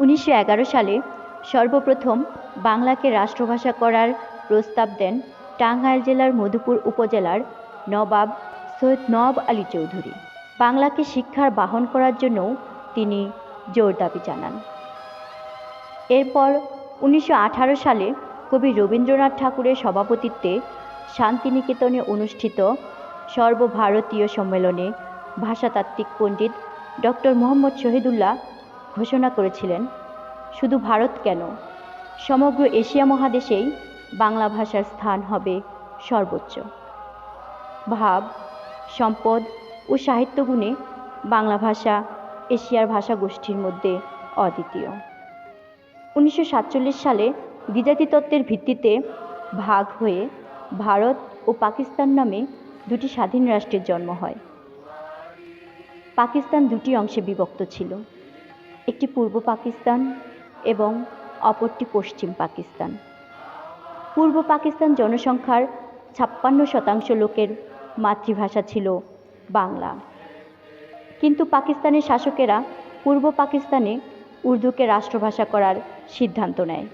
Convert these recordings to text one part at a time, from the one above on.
1911 সালে সর্বপ্রথম বাংলাকে রাষ্ট্রভাষা করার প্রস্তাব দেন টাঙ্গাইল জেলার মধুপুর উপজেলার নবাব সৈয়দ নওয়াব আলী চৌধুরী। বাংলাকে শিক্ষার বাহন করার জন্যও তিনি জোর দাবি জানান। এরপর 1918 সালে কবি রবীন্দ্রনাথ ঠাকুরের সভাপতিত্বে শান্তিনিকেতনে অনুষ্ঠিত সর্বভারতীয় সম্মেলনে ভাষাতাত্ত্বিক পণ্ডিত ডক্টর মোহাম্মদ শহীদুল্লাহ ঘোষণা করেছিলেন, শুধু ভারত কেন, সমগ্র এশিয়া মহাদেশেই বাংলা ভাষার স্থান হবে সর্বোচ্চ। ভাব, সম্পদ ও সাহিত্যগুণে বাংলা ভাষা এশিয়ার ভাষাগোষ্ঠীর মধ্যে অদ্বিতীয়। 1947 সালে দ্বিজাতি তত্ত্বের ভিত্তিতে ভাগ হয়ে ভারত ও পাকিস্তান নামে দুটি স্বাধীন রাষ্ট্রের জন্ম হয়। পাকিস্তান দুটি অংশে বিভক্ত ছিল, একটি পূর্ব পাকিস্তান এবং অপরটি পশ্চিম পাকিস্তান। পূর্ব পাকিস্তান জনসংখ্যার 56% লোকের মাতৃভাষা ছিল বাংলা, কিন্তু পাকিস্তানের শাসকেরা পূর্ব পাকিস্তানে উর্দুকে রাষ্ট্রভাষা করার সিদ্ধান্ত নেয়।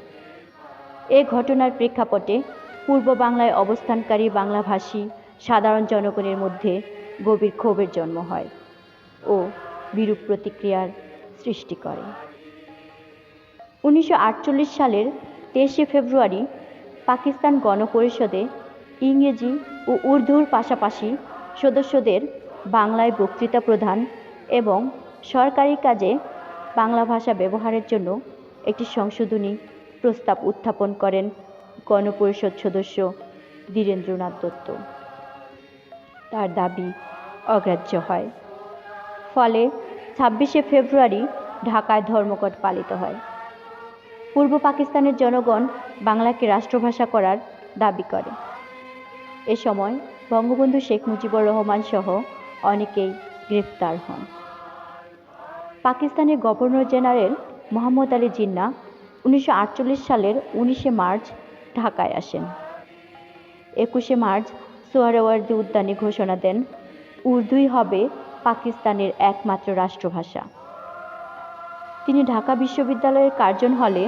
এ ঘটনার প্রেক্ষাপটে পূর্ব বাংলায় অবস্থানকারী বাংলাভাষী সাধারণ জনগণের মধ্যে গভীর ক্ষোভের জন্ম হয় ও বিরূপ প্রতিক্রিয়ার সৃষ্টি করে। 1948 সালের 23শে ফেব্রুয়ারি পাকিস্তান গণপরিষদে ইংরেজি ও উর্দুর পাশাপাশি সদস্যদের বাংলায় বক্তৃতা প্রদান এবং সরকারি কাজে বাংলা ভাষা ব্যবহারের জন্য একটি সংশোধনী প্রস্তাব উত্থাপন করেন গণপরিষদ সদস্য ধীরেন্দ্রনাথ দত্ত। তার দাবি অগ্রাহ্য হয়, ফলে 26শে ফেব্রুয়ারি ঢাকায় ধর্মঘট পালিত হয়। পূর্ব পাকিস্তানের জনগণ বাংলাকে রাষ্ট্রভাষা করার দাবি করে। এ সময় বঙ্গবন্ধু শেখ মুজিবুর রহমান সহ অনেকেই গ্রেফতার হন। পাকিস্তানের গভর্নর জেনারেল মোহাম্মদ আলী জিন্নাহ 1948 সালের 19শে মার্চ ঢাকায় আসেন। 21শে মার্চ সোহরাওয়ার্দী উদ্যানে ঘোষণা দেন, উর্দুই হবে পাকিস্তানের একমাত্র রাষ্ট্রভাষা। তিনি ঢাকা বিশ্ববিদ্যালয়ের কার্জন হলে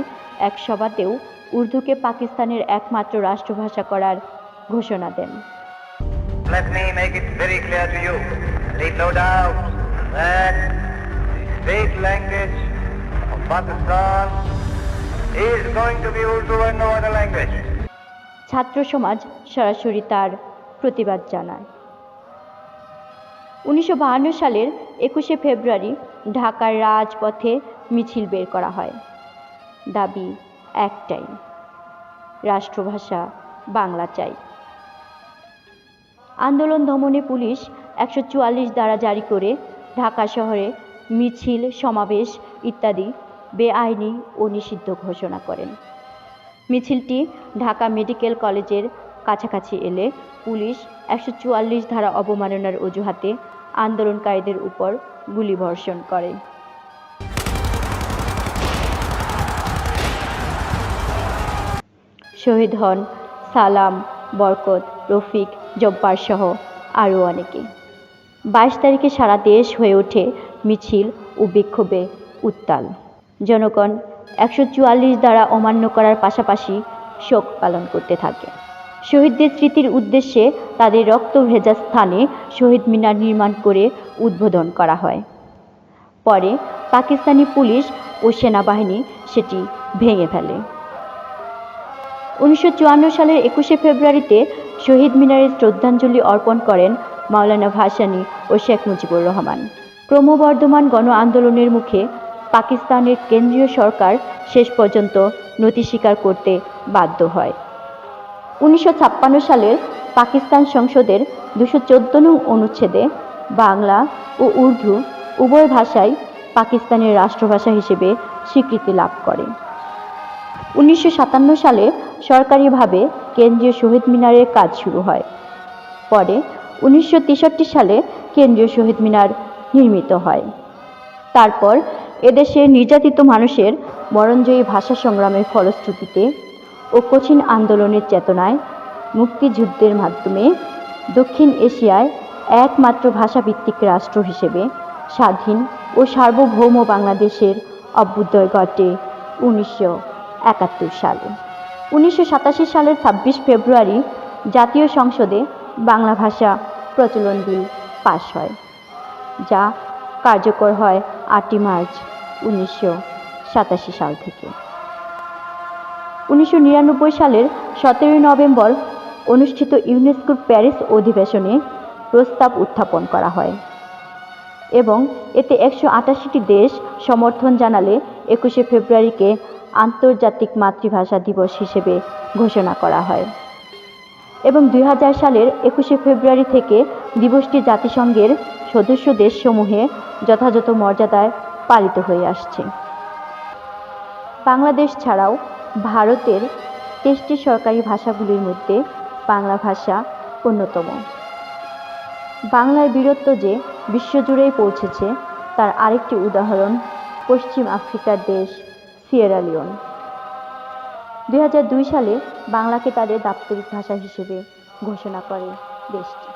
এক সভাতেও উর্দুকে পাকিস্তানের একমাত্র রাষ্ট্রভাষা করার ঘোষণা দেন। Let me make it very clear to you, leave no doubt that the state language of Pakistan is going to be Urdu and no other language. ছাত্র সমাজ সরাসরি তার প্রতিবাদ জানায়। 1952 সালের 21শে ফেব্রুয়ারি ঢাকার রাজপথে মিছিল বের করা হয়। দাবি একটাই, রাষ্ট্রভাষা বাংলা চাই। আন্দোলন দমনে পুলিশ 144 ধারা জারি করে ঢাকা শহরে মিছিল, সমাবেশ ইত্যাদি বেআইনি ও নিষিদ্ধ ঘোষণা করেন। মিছিলটি ঢাকা মেডিকেল কলেজের কাছাকাছি এলে পুলিশ 144 ধারা অবমাননার অজুহাতে আন্দোলনকারীদের উপর গুলিবর্ষণ করে। শহীদ হন সালাম, বরকত, রফিক, জব্বার সহ আরও অনেকে। 22 তারিখে সারা দেশ হয়ে ওঠে মিছিল ও বিক্ষোভে উত্তাল। জনগণ 144 ধারা অমান্য করার পাশাপাশি শোক পালন করতে থাকে। শহীদদের স্মৃতির উদ্দেশ্যে তাদের রক্ত ভেজা স্থানে শহীদ মিনার নির্মাণ করে উদ্বোধন করা হয়। পরে পাকিস্তানি পুলিশ ও সেনাবাহিনী সেটি ভেঙে ফেলে। 1954 সালের 21শে ফেব্রুয়ারিতে শহীদ মিনারে শ্রদ্ধাঞ্জলি অর্পণ করেন মাওলানা ভাসানী ও শেখ মুজিবুর রহমান। ক্রমবর্ধমান গণ আন্দোলনের মুখে পাকিস্তানের কেন্দ্রীয় সরকার শেষ পর্যন্ত নতি স্বীকার করতে বাধ্য হয়। 1956 সালের পাকিস্তান সংসদের 214 নং অনুচ্ছেদে বাংলা ও উর্দু উভয় ভাষাই পাকিস্তানের রাষ্ট্রভাষা হিসেবে স্বীকৃতি লাভ করে। 1957 সালে সরকারিভাবে কেন্দ্রীয় শহীদ মিনারের কাজ শুরু হয়। পরে 1963 সালে কেন্দ্রীয় শহীদ মিনার নির্মিত হয়। তারপর এদেশের নির্যাতিত মানুষের মরণজয়ী ভাষা সংগ্রামের ফলশ্রুতিতে ও কঠিন আন্দোলনের চেতনায় মুক্তিযুদ্ধের মাধ্যমে দক্ষিণ এশিয়ায় একমাত্র ভাষাভিত্তিক রাষ্ট্র হিসেবে স্বাধীন ও সার্বভৌম বাংলাদেশের অভ্যুদয় ঘটে 1971 সালে। 1987 সালের 26 ফেব্রুয়ারি জাতীয় সংসদে বাংলা ভাষা প্রচলন বিল পাস হয়, যা কার্যকর হয় 8 মার্চ 1987 সাল থেকে। 1999 সালের 17 নভেম্বর অনুষ্ঠিত ইউনেস্কোর প্যারিস অধিবেশনে প্রস্তাব উত্থাপন করা হয় এবং এতে 188টি দেশ সমর্থন জানালে 21 ফেব্রুয়ারিকে আন্তর্জাতিক মাতৃভাষা দিবস হিসেবে ঘোষণা করা হয় এবং 2000 সালের 21 ফেব্রুয়ারি থেকে দিবসটি জাতিসংঘের সদস্য দেশসমূহে যথাযথ মর্যাদায় পালিত হয়ে আসছে। বাংলাদেশ ছাড়াও ভারতের 23টি সরকারি ভাষাগুলির মধ্যে বাংলা ভাষা অন্যতম। বাংলার বীরত্ব যে বিশ্বজুড়েই পৌঁছেছে তার আরেকটি উদাহরণ পশ্চিম আফ্রিকার দেশ সিয়েরা লিওন। 2002 সালে বাংলাকে তাদের দাপ্তরিক ভাষা হিসেবে ঘোষণা করে দেশটি।